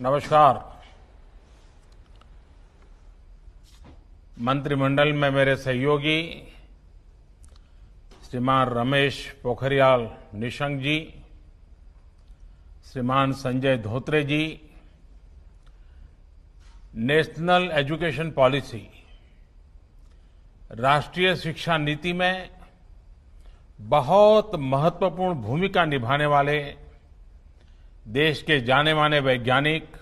नमस्कार। मंत्रिमंडल में मेरे सहयोगी श्रीमान रमेश पोखरियाल निशंक जी, श्रीमान संजय धोत्रे जी, नेशनल एजुकेशन पॉलिसी, राष्ट्रीय शिक्षा नीति में बहुत महत्वपूर्ण भूमिका निभाने वाले देश के जाने माने वैज्ञानिक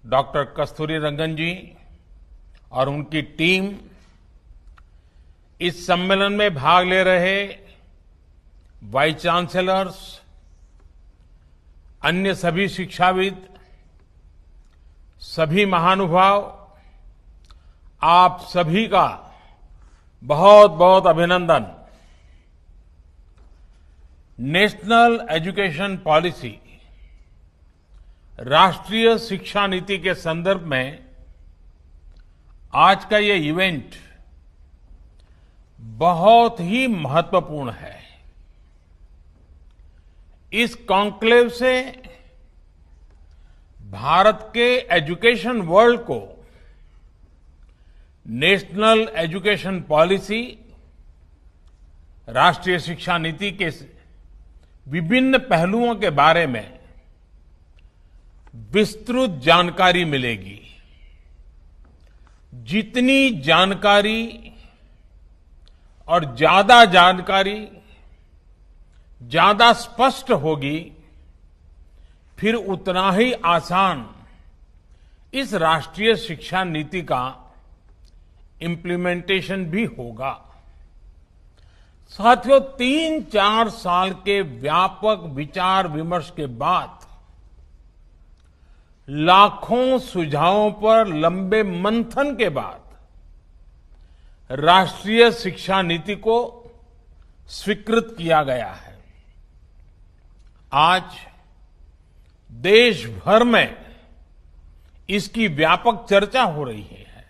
डॉक्टर कस्तूरीरंगन जी और उनकी टीम, इस सम्मेलन में भाग ले रहे वाइस चांसलर्स, अन्य सभी शिक्षाविद, सभी महानुभाव, आप सभी का बहुत बहुत अभिनंदन। नेशनल एजुकेशन पॉलिसी, राष्ट्रीय शिक्षा नीति के संदर्भ में आज का ये इवेंट बहुत ही महत्वपूर्ण है। इस कॉन्क्लेव से भारत के एजुकेशन वर्ल्ड को नेशनल एजुकेशन पॉलिसी, राष्ट्रीय शिक्षा नीति के विभिन्न पहलुओं के बारे में विस्तृत जानकारी मिलेगी। जितनी जानकारी और ज्यादा जानकारी ज्यादा स्पष्ट होगी, फिर उतना ही आसान इस राष्ट्रीय शिक्षा नीति का इम्प्लीमेंटेशन भी होगा। साथियों, 3-4 साल के व्यापक विचार विमर्श के बाद, लाखों सुझावों पर लंबे मंथन के बाद राष्ट्रीय शिक्षा नीति को स्वीकृत किया गया है। आज देश भर में इसकी व्यापक चर्चा हो रही है।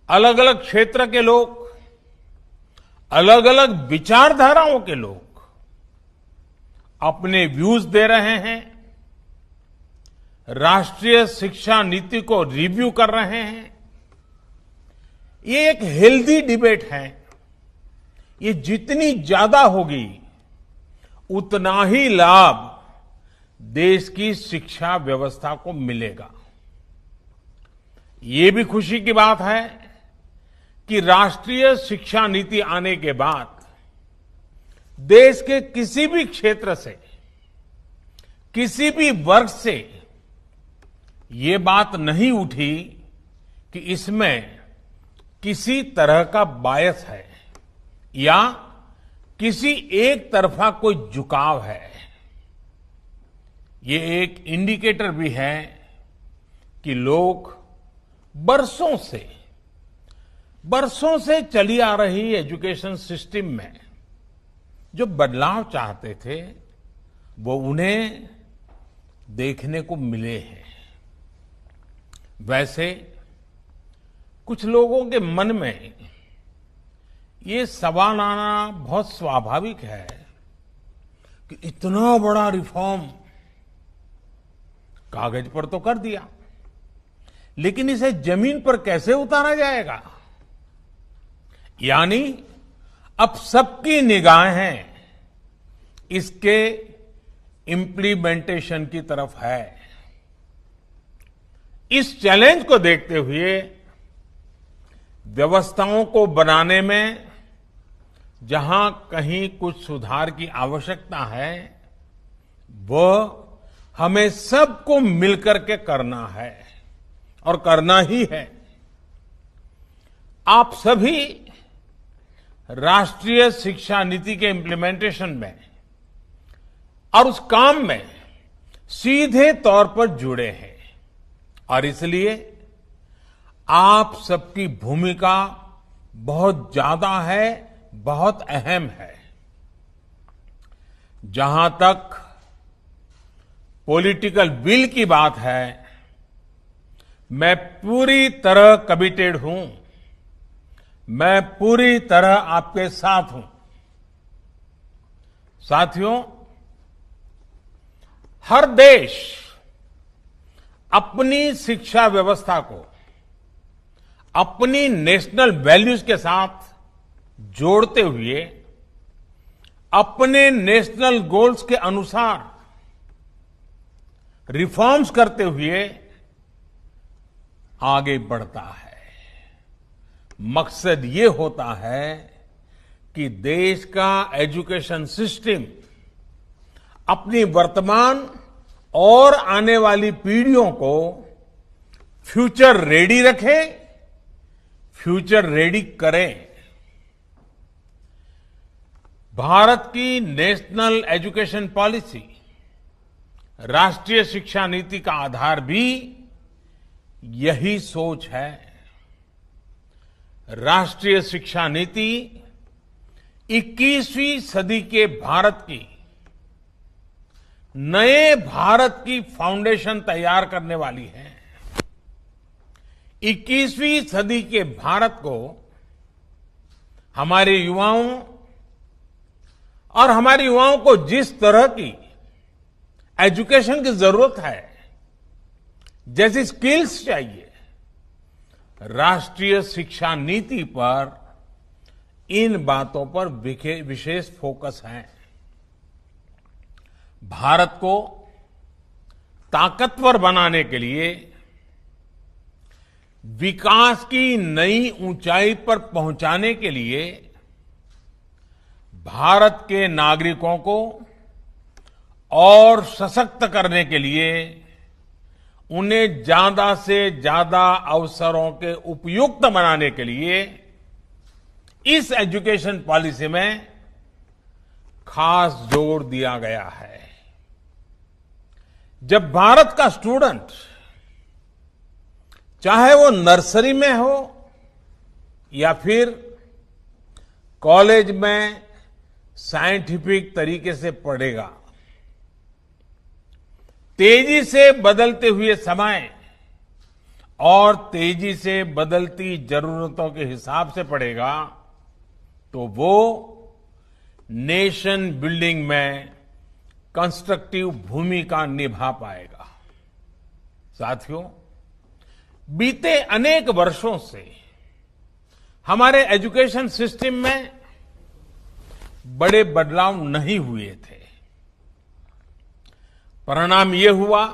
अलग अलग क्षेत्र के लोग, अलग अलग विचारधाराओं के लोग अपने व्यूज दे रहे हैं, राष्ट्रीय शिक्षा नीति को रिव्यू कर रहे हैं। ये एक हेल्दी डिबेट है। ये जितनी ज्यादा होगी, उतना ही लाभ देश की शिक्षा व्यवस्था को मिलेगा। ये भी खुशी की बात है कि राष्ट्रीय शिक्षा नीति आने के बाद देश के किसी भी क्षेत्र से, किसी भी वर्ग से ये बात नहीं उठी कि इसमें किसी तरह का बायस है या किसी एक तरफा कोई झुकाव है। ये एक इंडिकेटर भी है कि लोग बरसों से चली आ रही एजुकेशन सिस्टम में जो बदलाव चाहते थे, वो उन्हें देखने को मिले हैं। वैसे कुछ लोगों के मन में ये सवाल आना बहुत स्वाभाविक है कि इतना बड़ा रिफॉर्म कागज पर तो कर दिया, लेकिन इसे जमीन पर कैसे उतारा जाएगा? यानी अब सबकी निगाहें इसके इम्प्लीमेंटेशन की तरफ है। इस चैलेंज को देखते हुए व्यवस्थाओं को बनाने में जहां कहीं कुछ सुधार की आवश्यकता है, वह हमें सबको मिलकर के करना है और करना ही है। आप सभी राष्ट्रीय शिक्षा नीति के इम्प्लीमेंटेशन में और उस काम में सीधे तौर पर जुड़े हैं और इसलिए आप सबकी भूमिका बहुत ज्यादा है, बहुत अहम है। जहां तक पॉलिटिकल विल की बात है, मैं पूरी तरह कमिटेड हूं, मैं पूरी तरह आपके साथ हूं। साथियों, हर देश अपनी शिक्षा व्यवस्था को अपनी नेशनल वैल्यूज के साथ जोड़ते हुए अपने नेशनल गोल्स के अनुसार रिफॉर्म्स करते हुए आगे बढ़ता है। मकसद ये होता है कि देश का एजुकेशन सिस्टम अपनी वर्तमान और आने वाली पीढ़ियों को फ्यूचर रेडी रखे, फ्यूचर रेडी करे। भारत की नेशनल एजुकेशन पॉलिसी, राष्ट्रीय शिक्षा नीति का आधार भी यही सोच है। राष्ट्रीय शिक्षा नीति 21वीं सदी के भारत की नए भारत की फाउंडेशन तैयार करने वाली है। 21वीं सदी के भारत को हमारे युवाओं और हमारे युवाओं को जिस तरह की एजुकेशन की जरूरत है, जैसी स्किल्स चाहिए, राष्ट्रीय शिक्षा नीति पर इन बातों पर विशेष फोकस है। भारत को ताकतवर बनाने के लिए, विकास की नई ऊंचाई पर पहुंचाने के लिए भारत के नागरिकों को और सशक्त करने के लिए उन्हें ज्यादा से ज्यादा अवसरों के उपयुक्त बनाने के लिए इस एजुकेशन पॉलिसी में खास जोर दिया गया है। जब भारत का स्टूडेंट, चाहे वो नर्सरी में हो या फिर कॉलेज में साइंटिफिक तरीके से पढ़ेगा, तेजी से बदलते हुए समय और तेजी से बदलती जरूरतों के हिसाब से पढ़ेगा, तो वो नेशन बिल्डिंग में कंस्ट्रक्टिव भूमिका निभा पाएगा। साथियों, बीते अनेक वर्षों से हमारे एजुकेशन सिस्टम में बड़े बदलाव नहीं हुए थे। परिणाम ये हुआ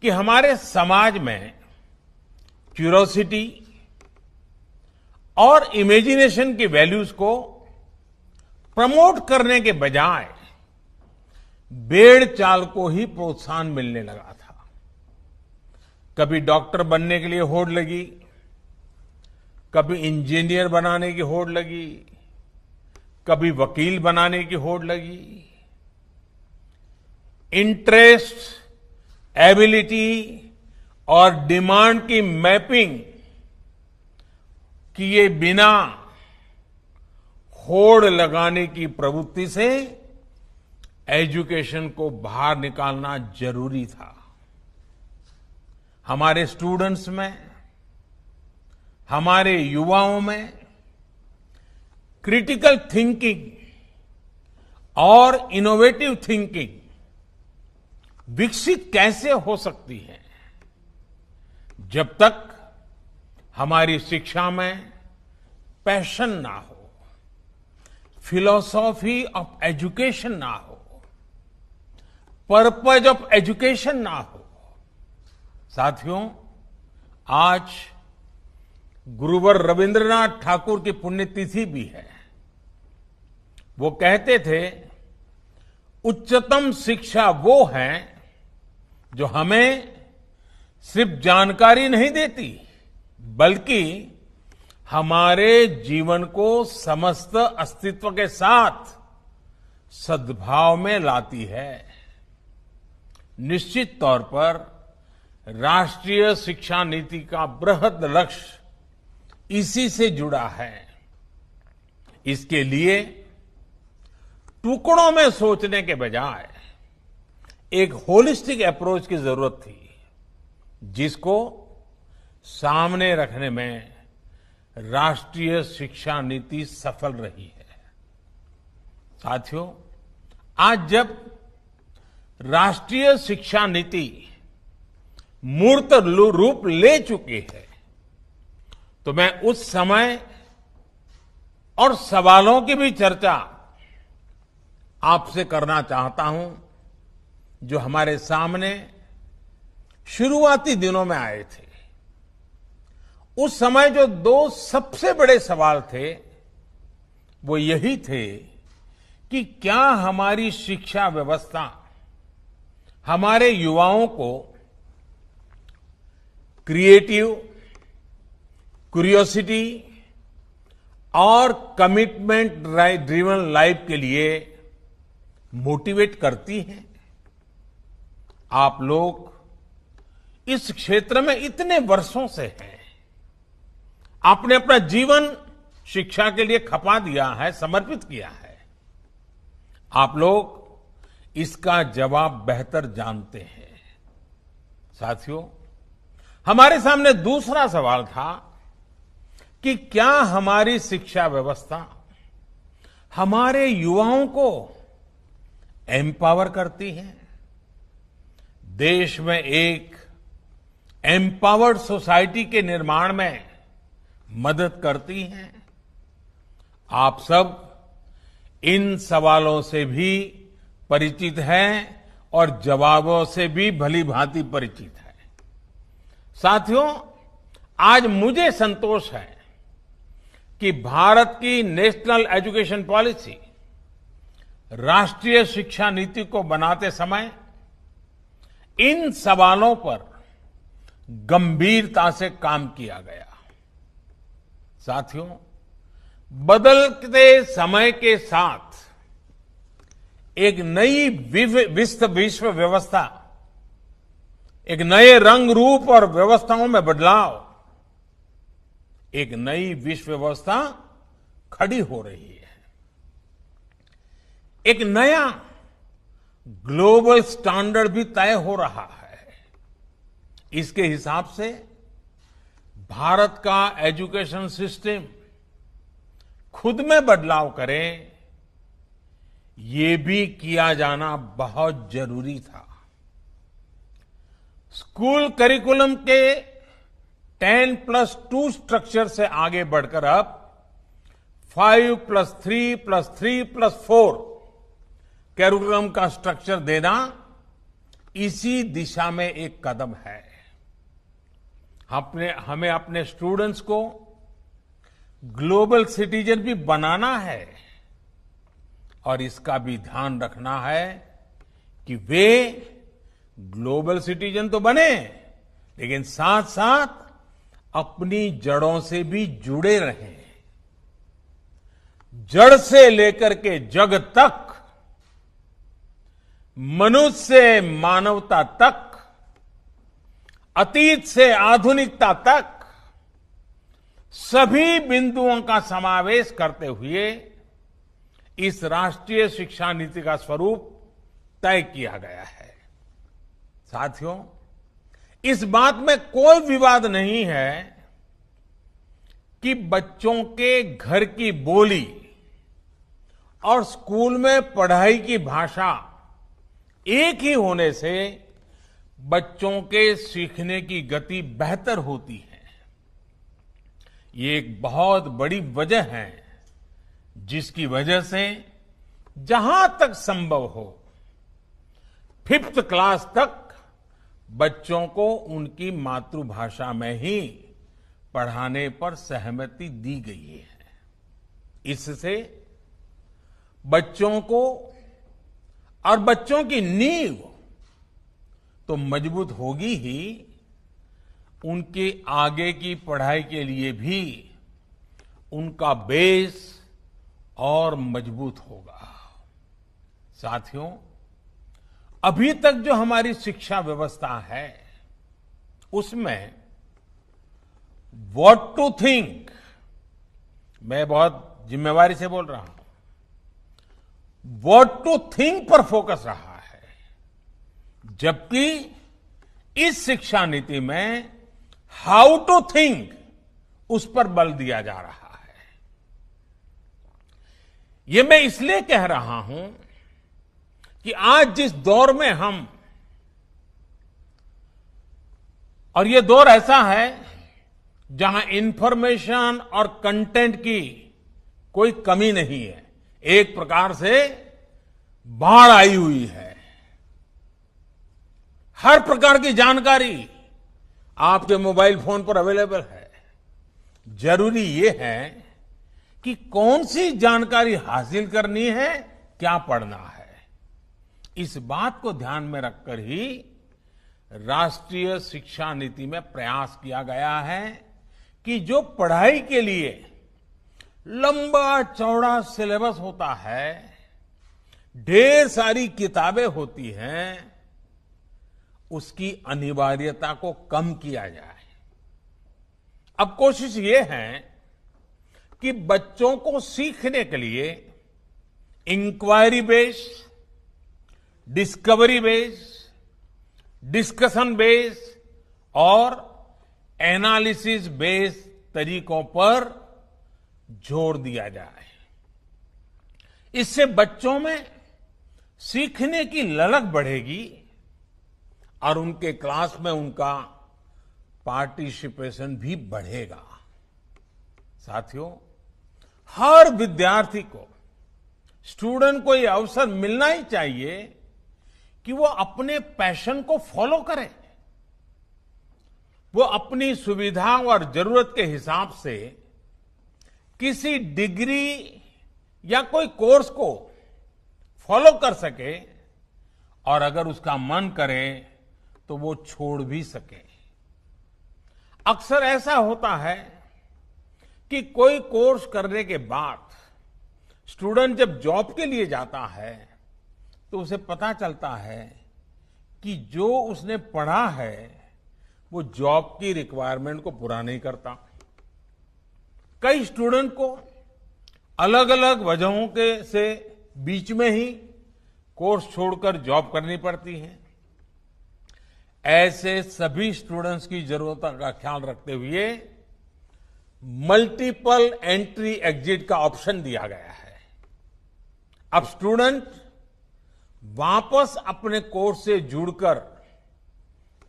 कि हमारे समाज में क्यूरोसिटी और इमेजिनेशन की वैल्यूज को प्रमोट करने के बजाय भेड़ चाल को ही प्रोत्साहन मिलने लगा था। कभी डॉक्टर बनने के लिए होड़ लगी, कभी इंजीनियर बनाने की होड़ लगी, कभी वकील बनाने की होड़ लगी। इंटरेस्ट, एबिलिटी और डिमांड की मैपिंग किए बिना होड़ लगाने की प्रवृत्ति से एजुकेशन को बाहर निकालना जरूरी था। हमारे स्टूडेंट्स में, हमारे युवाओं में क्रिटिकल थिंकिंग और इनोवेटिव थिंकिंग विकसित कैसे हो सकती है, जब तक हमारी शिक्षा में पैशन ना हो, फिलॉसॉफी ऑफ एजुकेशन ना हो, पर्पज ऑफ एजुकेशन ना हो। साथियों, आज गुरुवर रविंद्रनाथ ठाकुर की पुण्यतिथि भी है। वो कहते थे, उच्चतम शिक्षा वो है जो हमें सिर्फ जानकारी नहीं देती, बल्कि हमारे जीवन को समस्त अस्तित्व के साथ सद्भाव में लाती है। निश्चित तौर पर राष्ट्रीय शिक्षा नीति का बृहद लक्ष्य इसी से जुड़ा है। इसके लिए टुकड़ों में सोचने के बजाय एक होलिस्टिक अप्रोच की जरूरत थी, जिसको सामने रखने में राष्ट्रीय शिक्षा नीति सफल रही है। साथियों, आज जब राष्ट्रीय शिक्षा नीति मूर्त रूप ले चुकी है। तो मैं उस समय और सवालों की भी चर्चा आपसे करना चाहता हूं जो हमारे सामने शुरुआती दिनों में आए थे। उस समय जो दो सबसे बड़े सवाल थे वो यही थे कि क्या हमारी शिक्षा व्यवस्था हमारे युवाओं को क्रिएटिव, क्यूरियोसिटी और कमिटमेंट ड्रिवन लाइफ के लिए मोटिवेट करती है। आप लोग इस क्षेत्र में इतने वर्षों से हैं, आपने अपना जीवन शिक्षा के लिए खपा दिया है, समर्पित किया है। आप लोग इसका जवाब बेहतर जानते हैं। साथियों, हमारे सामने दूसरा सवाल था कि क्या हमारी शिक्षा व्यवस्था हमारे युवाओं को एम्पावर करती है, देश में एक एम्पावर्ड सोसाइटी के निर्माण में मदद करती है। आप सब इन सवालों से भी परिचित हैं और जवाबों से भी भली भांति परिचित है। साथियों, आज मुझे संतोष है कि भारत की नेशनल एजुकेशन पॉलिसी, राष्ट्रीय शिक्षा नीति को बनाते समय इन सवालों पर गंभीरता से काम किया गया। साथियों, बदलते समय के साथ एक नई विश्व व्यवस्था, एक नए रंग रूप और व्यवस्थाओं में बदलाव, एक नई विश्व व्यवस्था खड़ी हो रही है। एक नया ग्लोबल स्टैंडर्ड भी तय हो रहा है। इसके हिसाब से भारत का एजुकेशन सिस्टम खुद में बदलाव करे, ये भी किया जाना बहुत जरूरी था। स्कूल करिकुलम के 10+2 स्ट्रक्चर से आगे बढ़कर अब 5+3+3+4 करिकुलम का स्ट्रक्चर देना इसी दिशा में एक कदम है। हमें अपने स्टूडेंट्स को ग्लोबल सिटीजन भी बनाना है और इसका भी ध्यान रखना है कि वे ग्लोबल सिटीजन तो बने, लेकिन साथ साथ अपनी जड़ों से भी जुड़े रहें। जड़ से लेकर के जग तक, मनुष्य से मानवता तक, अतीत से आधुनिकता तक सभी बिंदुओं का समावेश करते हुए इस राष्ट्रीय शिक्षा नीति का स्वरूप तय किया गया है। साथियों, इस बात में कोई विवाद नहीं है कि बच्चों के घर की बोली और स्कूल में पढ़ाई की भाषा एक ही होने से बच्चों के सीखने की गति बेहतर होती है। ये एक बहुत बड़ी वजह है जिसकी वजह से जहां तक संभव हो 5th क्लास तक बच्चों को उनकी मातृभाषा में ही पढ़ाने पर सहमति दी गई है। इससे बच्चों को और बच्चों की नींव तो मजबूत होगी ही, उनके आगे की पढ़ाई के लिए भी उनका बेस और मजबूत होगा। साथियों, अभी तक जो हमारी शिक्षा व्यवस्था है उसमें व्हाट टू थिंक, मैं बहुत जिम्मेवारी से बोल रहा हूं, व्हाट टू थिंक पर फोकस रहा है, जबकि इस शिक्षा नीति में हाउ टू थिंक उस पर बल दिया जा रहा है। ये मैं इसलिए कह रहा हूं कि आज जिस दौर में हम और ये दौर ऐसा है जहां इंफॉर्मेशन और कंटेंट की कोई कमी नहीं है। एक प्रकार से बाढ़ आई हुई है। हर प्रकार की जानकारी आपके मोबाइल फोन पर अवेलेबल है। जरूरी ये है कि कौन सी जानकारी हासिल करनी है, क्या पढ़ना है। इस बात को ध्यान में रखकर ही राष्ट्रीय शिक्षा नीति में प्रयास किया गया है कि जो पढ़ाई के लिए लंबा चौड़ा सिलेबस होता है, ढेर सारी किताबें होती हैं, उसकी अनिवार्यता को कम किया जाए। अब कोशिश ये है कि बच्चों को सीखने के लिए inquiry based, discovery based, discussion based और एनालिसिस बेस्ड तरीकों पर जोर दिया जाए। इससे बच्चों में सीखने की ललक बढ़ेगी और उनके क्लास में उनका पार्टिसिपेशन भी बढ़ेगा। साथियों, हर विद्यार्थी को, स्टूडेंट को यह अवसर मिलना ही चाहिए कि वो अपने पैशन को फॉलो करे। वो अपनी सुविधा और जरूरत के हिसाब से किसी डिग्री या कोई कोर्स को फॉलो कर सके और अगर उसका मन करे तो वो छोड़ भी सके। अक्सर ऐसा होता है कि कोई कोर्स करने के बाद स्टूडेंट जब जॉब के लिए जाता है तो उसे पता चलता है कि जो उसने पढ़ा है वो जॉब की रिक्वायरमेंट को पूरा नहीं करता। कई स्टूडेंट को अलग अलग वजहों के से बीच में ही कोर्स छोड़कर जॉब करनी पड़ती है। ऐसे सभी स्टूडेंट्स की जरूरतों का ख्याल रखते हुए मल्टीपल एंट्री एग्जिट का ऑप्शन दिया गया है। अब स्टूडेंट वापस अपने कोर्स से जुड़कर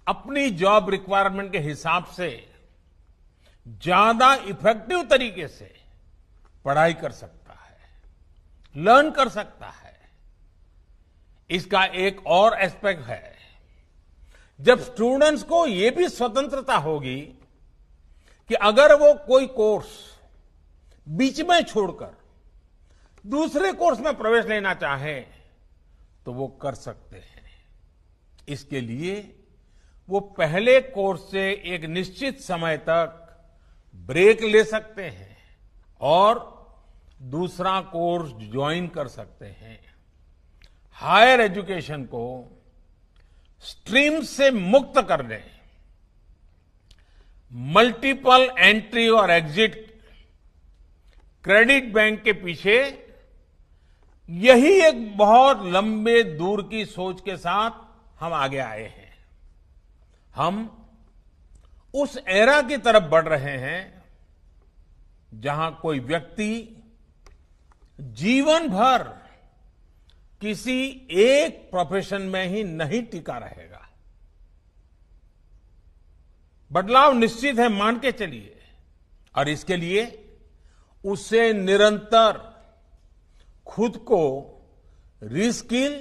अपनी जॉब रिक्वायरमेंट के हिसाब से ज्यादा इफेक्टिव तरीके से पढ़ाई कर सकता है, लर्न कर सकता है। इसका एक और एस्पेक्ट है, जब स्टूडेंट्स को यह भी स्वतंत्रता होगी कि अगर वो कोई कोर्स बीच में छोड़कर दूसरे कोर्स में प्रवेश लेना चाहे तो वो कर सकते हैं। इसके लिए वो पहले कोर्स से एक निश्चित समय तक ब्रेक ले सकते हैं और दूसरा कोर्स ज्वाइन कर सकते हैं। हायर एजुकेशन को स्ट्रीम से मुक्त करने, मल्टीपल एंट्री और एग्जिट क्रेडिट बैंक के पीछे यही एक बहुत लंबे दूर की सोच के साथ हम आगे आए हैं। हम उस एरा की तरफ बढ़ रहे हैं जहां कोई व्यक्ति जीवन भर किसी एक प्रोफेशन में ही नहीं टिका रहेगा। बदलाव निश्चित है, मान के चलिए, और इसके लिए उसे निरंतर खुद को रीस्किल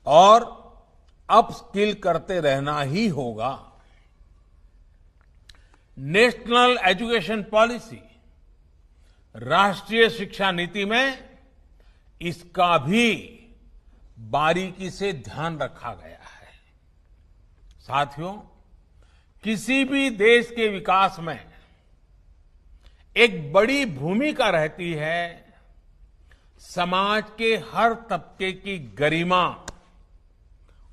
और अपस्किल करते रहना ही होगा। नेशनल एजुकेशन पॉलिसी, राष्ट्रीय शिक्षा नीति में इसका भी बारीकी से ध्यान रखा गया है। साथियों, किसी भी देश के विकास में एक बड़ी भूमिका रहती है समाज के हर तबके की गरिमा,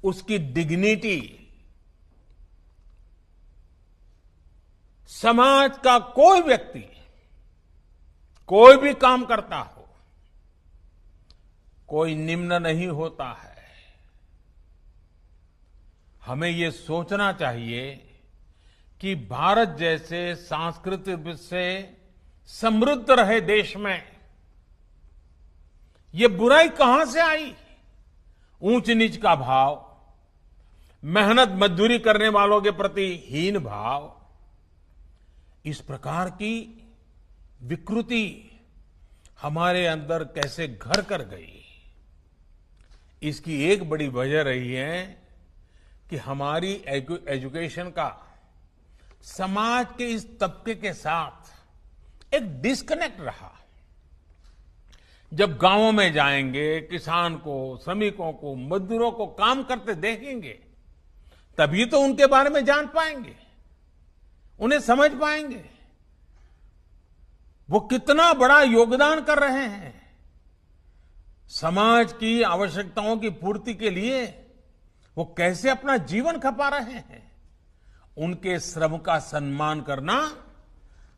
उसकी डिग्निटी। समाज का कोई व्यक्ति कोई भी काम करता हो, कोई निम्न नहीं होता है। हमें ये सोचना चाहिए कि भारत जैसे सांस्कृतिक से समृद्ध रहे देश में ये बुराई कहां से आई? ऊंच नीच का भाव, मेहनत मजदूरी करने वालों के प्रति हीन भाव, इस प्रकार की विकृति हमारे अंदर कैसे घर कर गई, इसकी एक बड़ी वजह रही है कि हमारी एजुकेशन का समाज के इस तबके के साथ एक डिस्कनेक्ट रहा। जब गांवों में जाएंगे, किसान को, श्रमिकों को, मजदूरों को काम करते देखेंगे, तभी तो उनके बारे में जान पाएंगे, उन्हें समझ पाएंगे वो कितना बड़ा योगदान कर रहे हैं। समाज की आवश्यकताओं की पूर्ति के लिए वो कैसे अपना जीवन खपा रहे हैं। उनके श्रम का सम्मान करना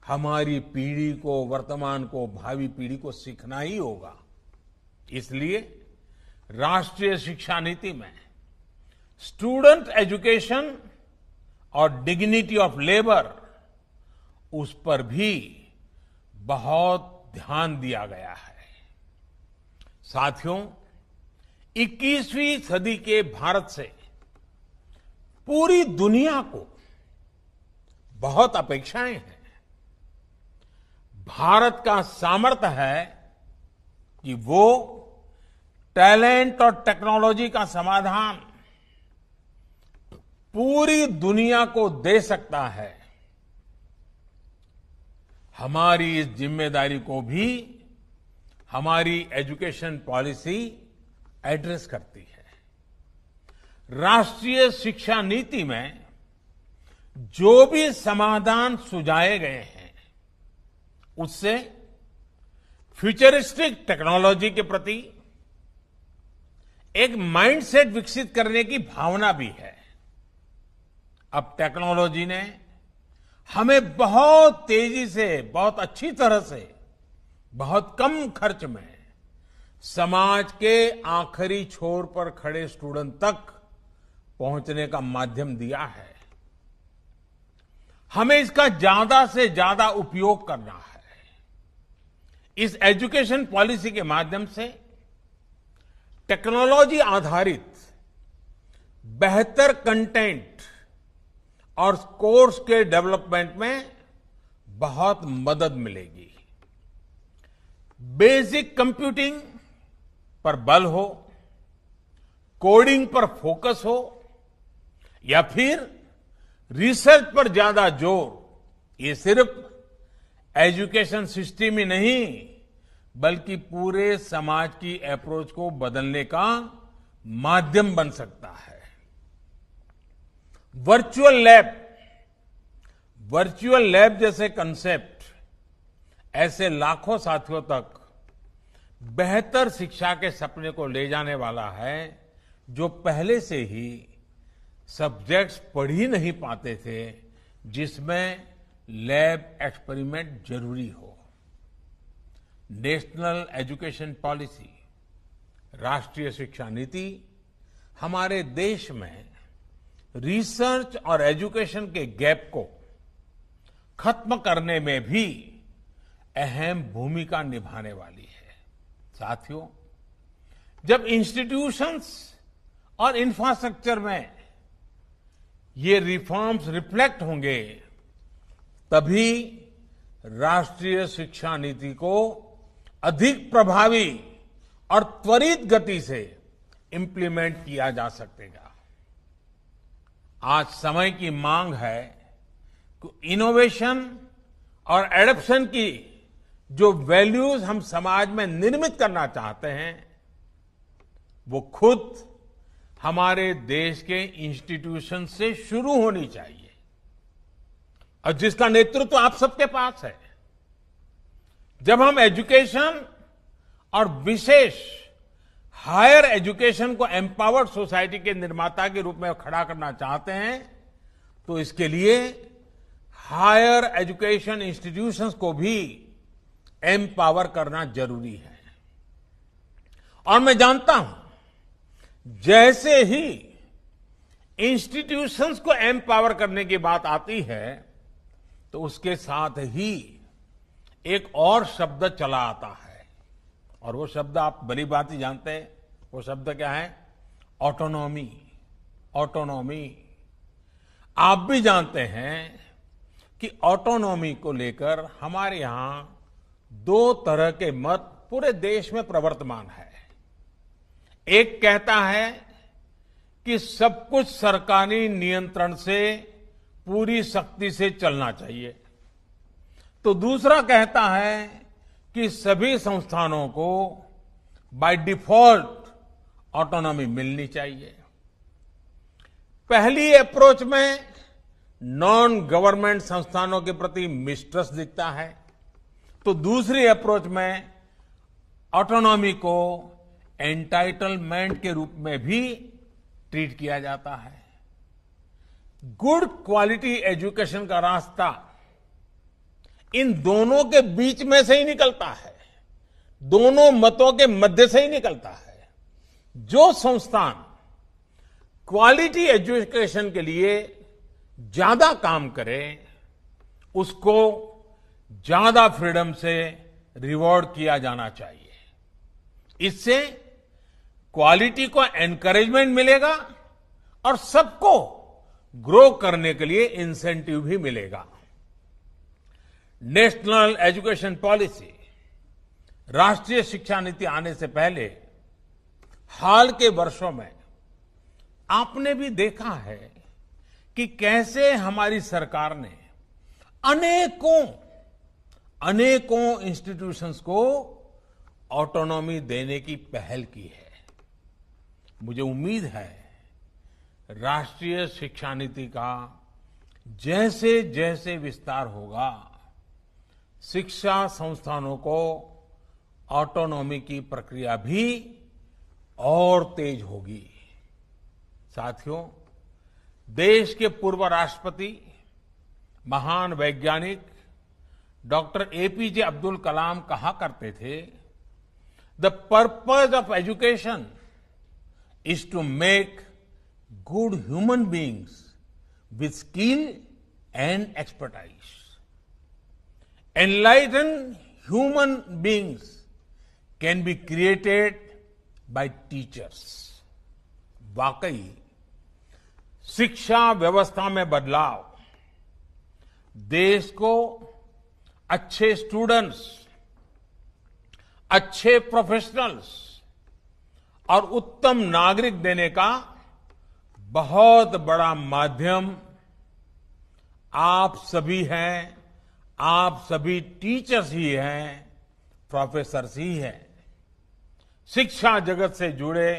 हमारी पीढ़ी को, वर्तमान को, भावी पीढ़ी को सीखना ही होगा। इसलिए राष्ट्रीय शिक्षा नीति में स्टूडेंट एजुकेशन और डिग्निटी ऑफ लेबर, उस पर भी बहुत ध्यान दिया गया है। साथियों, 21वीं सदी के भारत से पूरी दुनिया को बहुत अपेक्षाएं हैं। भारत का सामर्थ्य है कि वो टैलेंट और टेक्नोलॉजी का समाधान पूरी दुनिया को दे सकता है। हमारी इस जिम्मेदारी को भी हमारी एजुकेशन पॉलिसी एड्रेस करती है। राष्ट्रीय शिक्षा नीति में जो भी समाधान सुझाए गए हैं, उससे फ्यूचरिस्टिक टेक्नोलॉजी के प्रति एक माइंडसेट विकसित करने की भावना भी है। अब टेक्नोलॉजी ने हमें बहुत तेजी से, बहुत अच्छी तरह से, बहुत कम खर्च में समाज के आखिरी छोर पर खड़े स्टूडेंट तक पहुंचने का माध्यम दिया है। हमें इसका ज्यादा से ज्यादा उपयोग करना है। इस एजुकेशन पॉलिसी के माध्यम से टेक्नोलॉजी आधारित बेहतर कंटेंट और कोर्स के डेवलपमेंट में बहुत मदद मिलेगी। बेसिक कंप्यूटिंग पर बल हो, कोडिंग पर फोकस हो, या फिर रिसर्च पर ज्यादा जोर, ये सिर्फ एजुकेशन सिस्टम ही नहीं बल्कि पूरे समाज की अप्रोच को बदलने का माध्यम बन सकता है। वर्चुअल लैब जैसे कंसेप्ट ऐसे लाखों साथियों तक बेहतर शिक्षा के सपने को ले जाने वाला है, जो पहले से ही सब्जेक्ट्स पढ़ ही नहीं पाते थे, जिसमें लैब एक्सपेरिमेंट जरूरी हो। नेशनल एजुकेशन पॉलिसी, राष्ट्रीय शिक्षा नीति हमारे देश में रिसर्च और एजुकेशन के गैप को खत्म करने में भी अहम भूमिका निभाने वाली है। साथियों, जब इंस्टीट्यूशंस और इंफ्रास्ट्रक्चर में ये रिफॉर्म्स रिफ्लेक्ट होंगे, तभी राष्ट्रीय शिक्षा नीति को अधिक प्रभावी और त्वरित गति से इंप्लीमेंट किया जा सकेगा। आज समय की मांग है कि इनोवेशन और एडॉप्शन की जो वैल्यूज हम समाज में निर्मित करना चाहते हैं, वो खुद हमारे देश के इंस्टीट्यूशन से शुरू होनी चाहिए, और जिसका नेतृत्व आप सबके पास है। जब हम एजुकेशन और विशेष हायर एजुकेशन को एम्पावर्ड सोसाइटी के निर्माता के रूप में खड़ा करना चाहते हैं, तो इसके लिए हायर एजुकेशन इंस्टीट्यूशंस को भी एम्पावर करना जरूरी है। और मैं जानता हूं, जैसे ही इंस्टीट्यूशंस को एम्पावर करने की बात आती है, तो उसके साथ ही एक और शब्द चला आता है, और वो शब्द आप बड़ी बात ही जानते हैं। वो शब्द क्या है? ऑटोनॉमी। ऑटोनॉमी। आप भी जानते हैं कि ऑटोनॉमी को लेकर हमारे यहां दो तरह के मत पूरे देश में प्रवर्तमान है। एक कहता है कि सब कुछ सरकारी नियंत्रण से पूरी सख्ती से चलना चाहिए, तो दूसरा कहता है कि सभी संस्थानों को बाय डिफॉल्ट ऑटोनॉमी मिलनी चाहिए। पहली अप्रोच में नॉन गवर्नमेंट संस्थानों के प्रति मिसट्रस्ट दिखता है, तो दूसरी अप्रोच में ऑटोनॉमी को एंटाइटलमेंट के रूप में भी ट्रीट किया जाता है। गुड क्वालिटी एजुकेशन का रास्ता इन दोनों के बीच में से ही निकलता है, दोनों मतों के मध्य से ही निकलता है। जो संस्थान क्वालिटी एजुकेशन के लिए ज्यादा काम करे, उसको ज्यादा फ्रीडम से रिवॉर्ड किया जाना चाहिए। इससे क्वालिटी को एनकरेजमेंट मिलेगा और सबको ग्रो करने के लिए इंसेंटिव भी मिलेगा। नेशनल एजुकेशन पॉलिसी, राष्ट्रीय शिक्षा नीति आने से पहले हाल के वर्षों में आपने भी देखा है कि कैसे हमारी सरकार ने अनेकों इंस्टीट्यूशंस को ऑटोनॉमी देने की पहल की है। मुझे उम्मीद है राष्ट्रीय शिक्षा नीति का जैसे जैसे विस्तार होगा, शिक्षा संस्थानों को ऑटोनॉमी की प्रक्रिया भी और तेज होगी। साथियों, देश के पूर्व राष्ट्रपति, महान वैज्ञानिक डॉक्टर एपीजे अब्दुल कलाम कहा करते थे, the purpose of education is to make good human beings with skill and expertise. Enlightened human beings can be created by teachers. वाकई शिक्षा व्यवस्था में बदलाव देश को अच्छे स्टूडेंट्स, अच्छे प्रोफेशनल्स और उत्तम नागरिक देने का बहुत बड़ा माध्यम आप सभी हैं। आप सभी टीचर्स ही हैं, प्रोफेसर्स ही हैं। शिक्षा जगत से जुड़े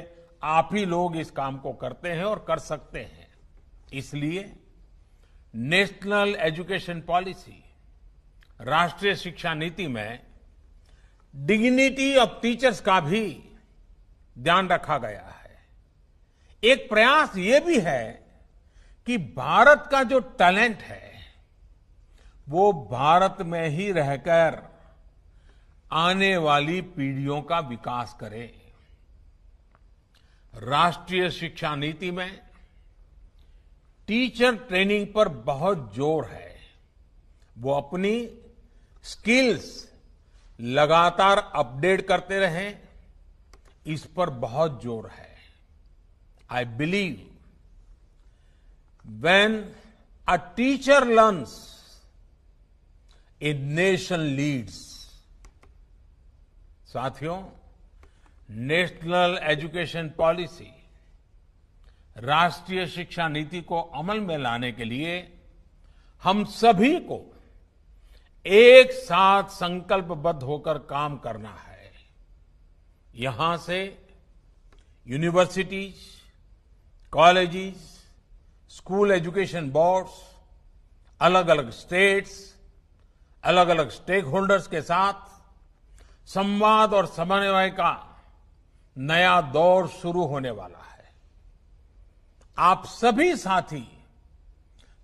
आप ही लोग इस काम को करते हैं और कर सकते हैं। इसलिए नेशनल एजुकेशन पॉलिसी, राष्ट्रीय शिक्षा नीति में डिग्निटी ऑफ टीचर्स का भी ध्यान रखा गया है। एक प्रयास ये भी है कि भारत का जो टैलेंट है वो भारत में ही रहकर आने वाली पीढ़ियों का विकास करे। राष्ट्रीय शिक्षा नीति में टीचर ट्रेनिंग पर बहुत जोर है। वो अपनी स्किल्स लगातार अपडेट करते रहें, इस पर बहुत जोर है। I believe when a teacher learns, a nation leads. साथियों, नेशनल एजुकेशन पॉलिसी, राष्ट्रीय शिक्षा नीति को अमल में लाने के लिए हम सभी को एक साथ संकल्पबद्ध होकर काम करना है। यहां से universities, colleges, school education boards, अलग अलग स्टेट्स, अलग अलग स्टेक होल्डर्स के साथ संवाद और समन्वय का नया दौर शुरू होने वाला है। आप सभी साथी,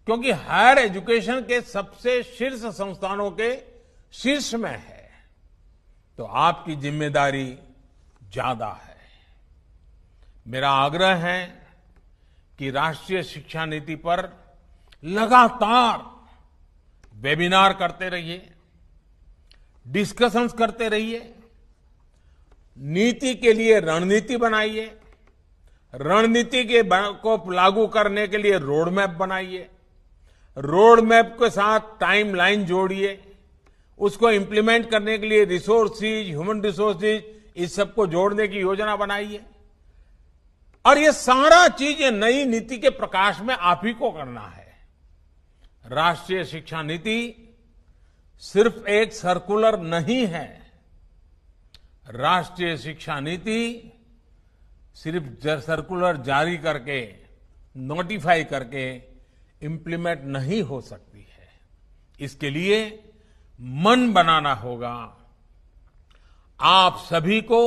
क्योंकि हायर एजुकेशन के सबसे शीर्ष संस्थानों के शीर्ष में है, तो आपकी जिम्मेदारी ज्यादा है। मेरा आग्रह है कि राष्ट्रीय शिक्षा नीति पर लगातार वेबिनार करते रहिए, डिस्कशंस करते रहिए, नीति के लिए रणनीति बनाइए, रणनीति को लागू करने के लिए रोड मैप बनाइए, रोड मैप के साथ टाइमलाइन जोड़िए, उसको इंप्लीमेंट करने के लिए रिसोर्सेज, ह्यूमन रिसोर्सेज, इस सबको जोड़ने की योजना बनाइए। और ये सारा चीज ये नई नीति के प्रकाश में आप ही को करना है। राष्ट्रीय शिक्षा नीति सिर्फ एक सर्कुलर नहीं है। राष्ट्रीय शिक्षा नीति सिर्फ सर्कुलर जारी करके, नोटिफाई करके इंप्लीमेंट नहीं हो सकती है। इसके लिए मन बनाना होगा। आप सभी को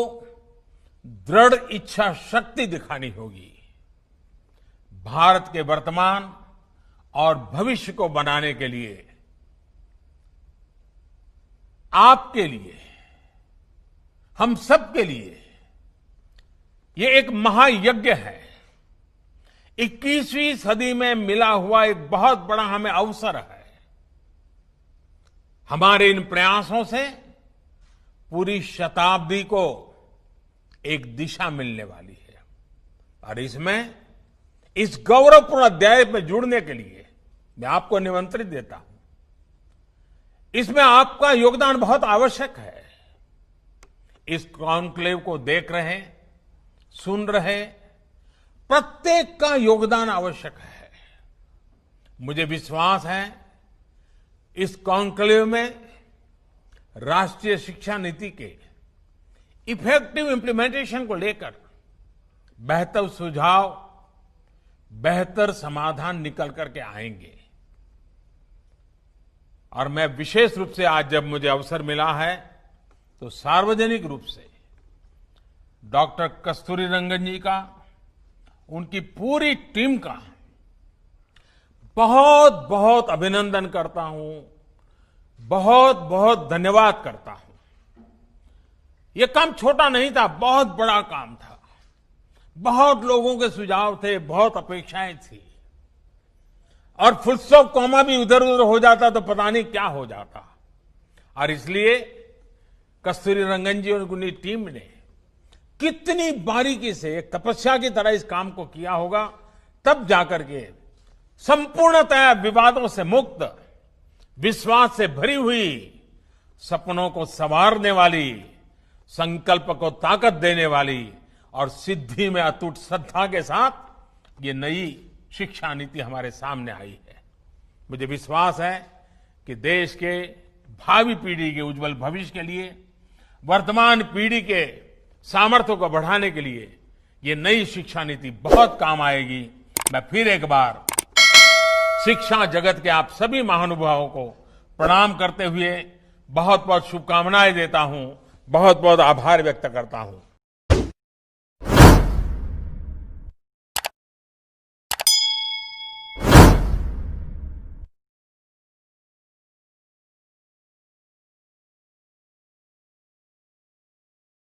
दृढ़ इच्छा शक्ति दिखानी होगी। भारत के वर्तमान और भविष्य को बनाने के लिए, आपके लिए, हम सबके लिए ये एक महायज्ञ है। 21वीं सदी में मिला हुआ एक बहुत बड़ा हमें अवसर है। हमारे इन प्रयासों से पूरी शताब्दी को एक दिशा मिलने वाली है। और इसमें इस गौरवपूर्ण अध्याय में जुड़ने के लिए मैं आपको निमंत्रित देता हूं। इसमें आपका योगदान बहुत आवश्यक है। इस कॉन्क्लेव को देख रहे, सुन रहे प्रत्येक का योगदान आवश्यक है। मुझे विश्वास है इस कॉन्क्लेव में राष्ट्रीय शिक्षा नीति के इफेक्टिव इंप्लीमेंटेशन को लेकर बेहतर सुझाव, बेहतर समाधान निकल करके आएंगे। और मैं विशेष रूप से आज जब मुझे अवसर मिला है तो सार्वजनिक रूप से डॉक्टर कस्तूरी रंगन जी का, उनकी पूरी टीम का बहुत बहुत अभिनंदन करता हूं, बहुत बहुत धन्यवाद करता हूं। यह काम छोटा नहीं था, बहुत बड़ा काम था। बहुत लोगों के सुझाव थे, बहुत अपेक्षाएं थी। और फुल स्टॉप कॉमा भी उधर उधर हो जाता तो पता नहीं क्या हो जाता। और इसलिए कस्तूरी रंगन जी और उनकी टीम ने कितनी बारीकी से एक तपस्या की तरह इस काम को किया होगा, तब जाकर के संपूर्णतया विवादों से मुक्त, विश्वास से भरी हुई, सपनों को संवारने वाली, संकल्प को ताकत देने वाली और सिद्धि में अटूट श्रद्धा के साथ ये नई शिक्षा नीति हमारे सामने आई है। मुझे विश्वास है कि देश के भावी पीढ़ी के उज्जवल भविष्य के लिए, वर्तमान पीढ़ी के सामर्थ्य को बढ़ाने के लिए ये नई शिक्षा नीति बहुत काम आएगी। मैं फिर एक बार शिक्षा जगत के आप सभी महानुभावों को प्रणाम करते हुए बहुत बहुत शुभकामनाएं देता हूं, बहुत बहुत आभार व्यक्त करता हूं।